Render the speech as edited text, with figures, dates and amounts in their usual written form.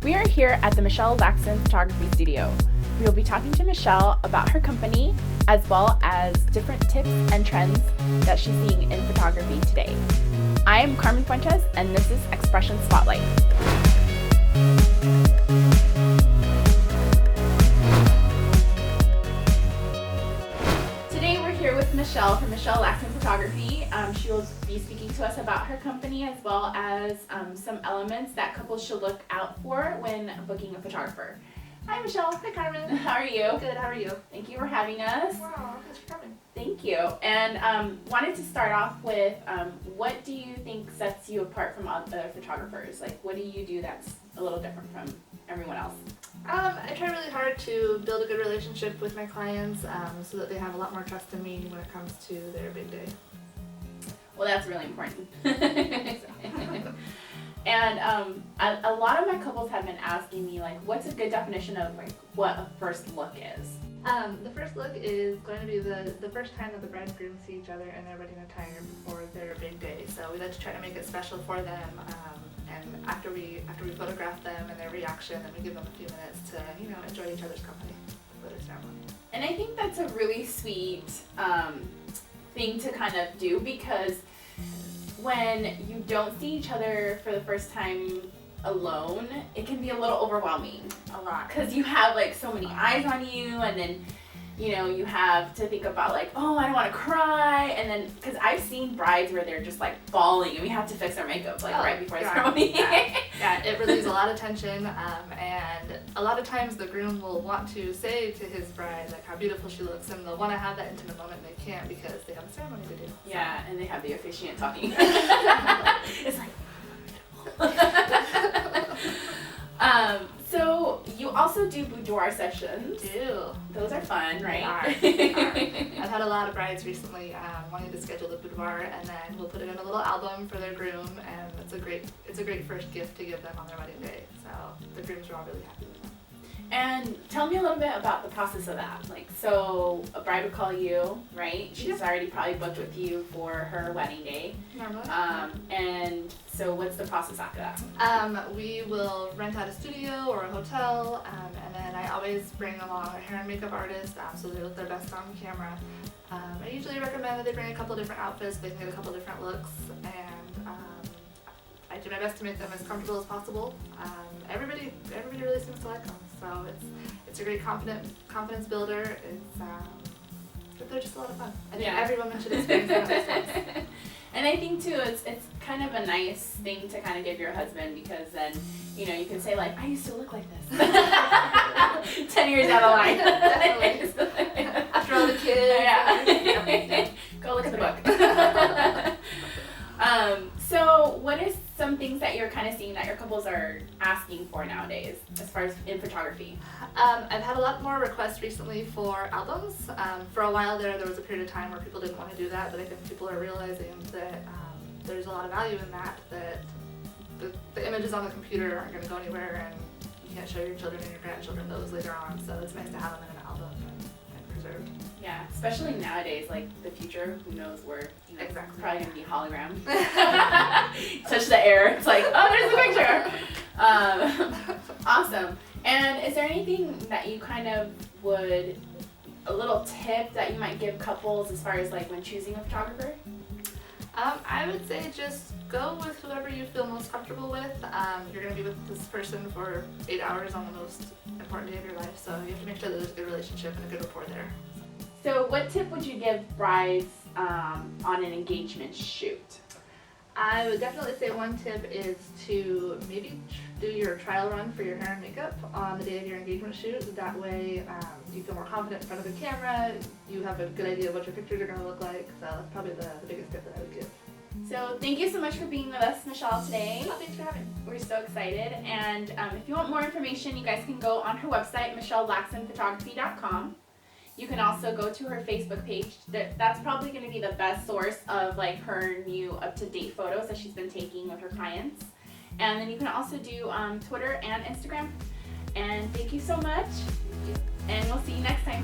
We are here at the Michelle Lacson Photography Studio. We will be talking to Michelle about her company as well as different tips and trends that she's seeing in photography today. I am Carmen Fuentes and this is Expression Spotlight. Today we're here with Michelle from Michelle Lacson Photography. She will be speaking to us about her company as well as some elements that couples should look out for when booking a photographer. Hi Michelle. Hi Carmen. How are you? Good, how are you? Thank you for having us. Wow, thanks for coming. Thank you. And wanted to start off with what do you think sets you apart from other photographers? Like what do you do that's a little different from everyone else? I try really hard to build a good relationship with my clients so that they have a lot more trust in me when it comes to their big day. Well, that's really important. And a lot of my couples have been asking me, like, what's a good definition of like what a first look is? The first look is going to be the first time that the bride and groom see each other in their wedding attire before their big day. So we like to try to make it special for them. And after we photograph them and their reaction, then we give them a few minutes to enjoy each other's company for their ceremony. And I think that's a really sweet thing to kind of do, because when you don't see each other for the first time alone, it can be a little overwhelming. A lot. Because you have like so many eyes on you, and then you have to think about like, oh, I don't want to cry, and then because I've seen brides where they're just like bawling and we have to fix their makeup like right before the ceremony. Yeah, it relieves a lot of tension, and a lot of times the groom will want to say to his bride like how beautiful she looks, and they'll want to have that intimate moment and they can't because they have a ceremony to do. Yeah, and they have the officiant talking. It's like so you also do boudoir sessions. Those are fun, right? They are. I've had a lot of brides recently wanting to schedule the boudoir, and then we'll put it in a little album for their groom, and it's a great first gift to give them on their wedding day. So the grooms are all really happy with them. And tell me a little bit about the process of that. Like, so a bride would call you, right? She's already probably booked with you for her wedding day. Normally. And so what's the process after that? We will rent out a studio or a hotel, and then I always bring along a hair and makeup artist so they look their best on camera. I usually recommend that they bring a couple different outfits so they can get a couple different looks, and I do my best to make them as comfortable as possible. Everybody really seems to like them, so it's a great confidence builder. They're just a lot of fun. I think every woman should experience them at least once. And I think too, it's kind of a nice thing to kind of give your husband, because then you can say like, I used to look like this 10 years down the line. Definitely. After all the kids. Go look at the book. So what is some things that you're kind of seeing that your couples are asking for nowadays as far as in photography? I've had a lot more requests recently for albums. For a while there was a period of time where people didn't want to do that, but I think people are realizing that there's a lot of value in that the images on the computer aren't going to go anywhere, and you can't show your children and your grandchildren those later on, so it's nice to have them in an album and preserved. Yeah, especially nowadays, like the future, who knows where, Exactly. Probably going to be hologram. Touch the air, it's like, oh, there's a picture. Awesome. And is there anything that you kind of would, a little tip that you might give couples as far as like when choosing a photographer? I would say just go with whoever you feel most comfortable with. You're going to be with this person for 8 hours on the most important day of your life, so you have to make sure that there's a good relationship and a good rapport there. So what tip would you give brides on an engagement shoot? I would definitely say one tip is to maybe do your trial run for your hair and makeup on the day of your engagement shoot. That way you feel more confident in front of the camera, you have a good idea of what your pictures are going to look like, so that's probably the biggest tip that I would give. So thank you so much for being with us, Michelle, today. Oh, thanks for having me. We're so excited, and if you want more information, you guys can go on her website, michelleLacsonphotography.com. You can also go to her Facebook page. That's probably going to be the best source of like her new up-to-date photos that she's been taking with her clients. And then you can also do Twitter and Instagram. And thank you so much. And we'll see you next time.